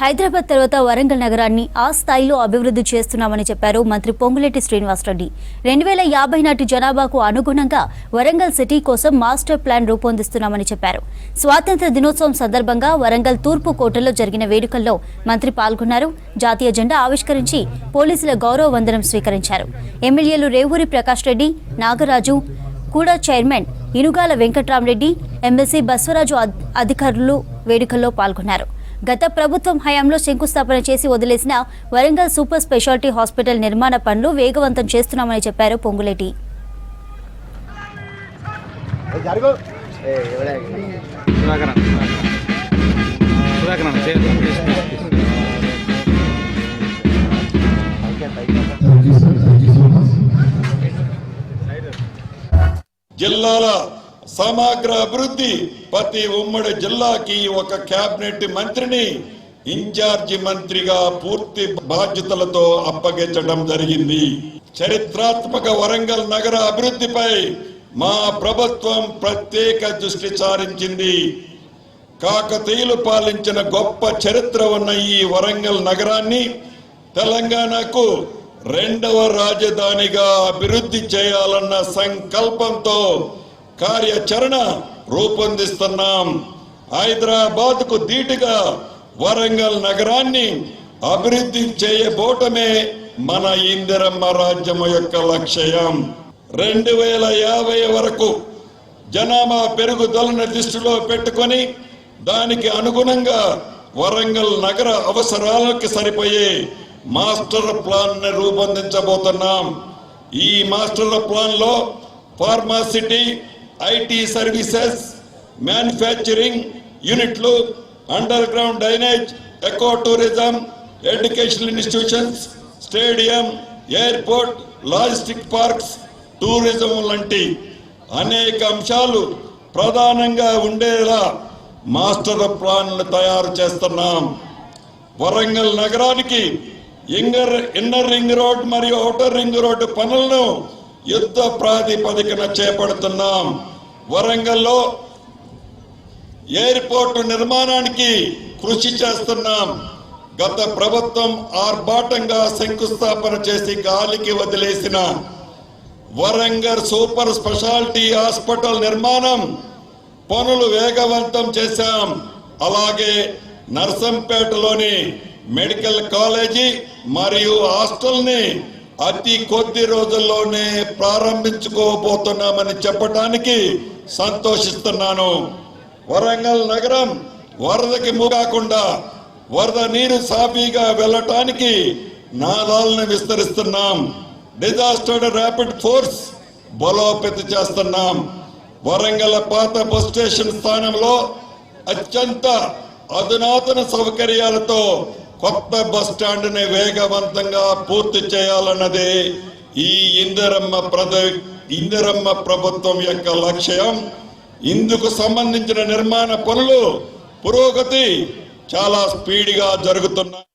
హైదరాబాద్ తర్వాత వరంగల్ నగరాన్ని ఆ స్థాయిలో అభివృద్ధి చేస్తున్నామని చెప్పారు మంత్రి పొంగులేటి శ్రీనివాసరెడ్డి. 2050 నాటి జనాభాకు అనుగుణంగా వరంగల్ సిటీ కోసం మాస్టర్ ప్లాన్ రూపొందిస్తున్నామని చెప్పారు. స్వాతంత్ర దినోత్సవం సందర్భంగా వరంగల్ తూర్పు కోటలో జరిగిన వేడుకల్లో మంత్రి పాల్గొన్నారు. జాతీయ జెండా ఆవిష్కరించి పోలీసుల గౌరవ వందనం స్వీకరించారు. ఎమ్మెల్యేలు రేవూరి ప్రకాష్ రెడ్డి, నాగరాజు, కూడా చైర్మన్ ఇనుగాల వెంకట్రామరెడ్డి, ఎమ్మెల్సీ బస్వరాజు అధికారులు వేడుకల్లో పాల్గొన్నారు. గత ప్రభుత్వం హయాంలో శంకుస్థాపన చేసి వదిలేసిన వరంగల్ సూపర్ స్పెషాలిటీ హాస్పిటల్ నిర్మాణ పనులు వేగవంతం చేస్తున్నామని చెప్పారు పొంగులేటి. జిల్లాల సమగ్ర అభివృద్ధి ప్రతి ఉమ్మడి జిల్లాకి ఒక కేబినెట్ మంత్రిని ఇన్ఛార్జి మంత్రిగా పూర్తి బాధ్యతలతో అప్పగించడం జరిగింది. చరిత్రాత్మక వరంగల్ నగర అభివృద్ధిపై మా ప్రభుత్వం ప్రత్యేక దృష్టి సారించింది. కాకతీయులు పాలించిన గొప్ప చరిత్ర ఉన్న ఈ వరంగల్ నగరాన్ని తెలంగాణకు 2వ రాజధానిగా అభివృద్ధి చేయాలన్న సంకల్పంతో కార్యాచరణ రూపొందిస్తున్నాం. హైదరాబాద్ కు ధీటుగా వరంగల్ నగరాన్ని అభివృద్ధి చేయబోటమే మన ఇందిరమ్మ రాజ్యం యొక్క లక్ష్యం. 2050 వరకు జనాభా పెరుగుదలను దృష్టిలో పెట్టుకొని దానికి అనుగుణంగా వరంగల్ నగర అవసరాలకు సరిపోయే మాస్టర్ ప్లాన్ ని రూపొందించబోతున్నాం. ఈ మాస్టర్ ప్లాన్ లో ఫార్మాసిటీ, ఐటీ సర్వీసెస్, మ్యానుఫ్యాక్చరింగ్ యూనిట్లు, under ground drainage, eco tourism, educational institutions, stadium, airport, logistic parks, tourism లాంటి అనేక అంశాలు ప్రధానంగా ఉండేలా మాస్టర్ ప్లాన్ తయారు చేస్తున్నాం. వరంగల్ నగరానికి ఇన్నర్ రింగ్ రోడ్ మరియు ఔటర్ రింగ్ రోడ్డు పనులను యుద్ధ ప్రాతిపదికన చేపడుతున్నాం. వరంగల్లో ఎయిర్పోర్టు నిర్మాణానికి కృషి చేస్తున్నాం. గత ప్రభుత్వం ఆర్భాటంగా శంకుస్థాపన చేసి గాలికి వదిలేసిన వరంగల్ సూపర్ స్పెషాలిటీ హాస్పిటల్ నిర్మాణం పనులు వేగవంతం చేశాం. అలాగే నర్సంపేటలోని మెడికల్ కాలేజీ మరియు హాస్టల్ని అతి కొద్ది రోజుల్లోనే ప్రారంభించుకోబోతున్నామని చెప్పడానికి సంతోషిస్తున్నాను. వరంగల్ నగరం వరదకి కాకుండా వరద నీరు సాఫీగా వెళ్ళటానికి నాలాలను విస్తరిస్తున్నాం. డిజాస్టర్ ర్యాపిడ్ ఫోర్స్ బలోపేతం చేస్తున్నాం. వరంగల్ పాత బస్ స్టేషన్ స్థానంలో అత్యంత అధునాతన సౌకర్యాలతో కొత్త బస్ స్టాండ్ ని వేగవంతంగా పూర్తి చేయాలన్నదే ఈ ఇందిరమ్మ ప్రభుత్వం యొక్క లక్ష్యం. ఇందుకు సంబంధించిన నిర్మాణ పనులు పురోగతి చాలా స్పీడ్గా జరుగుతున్నాయి.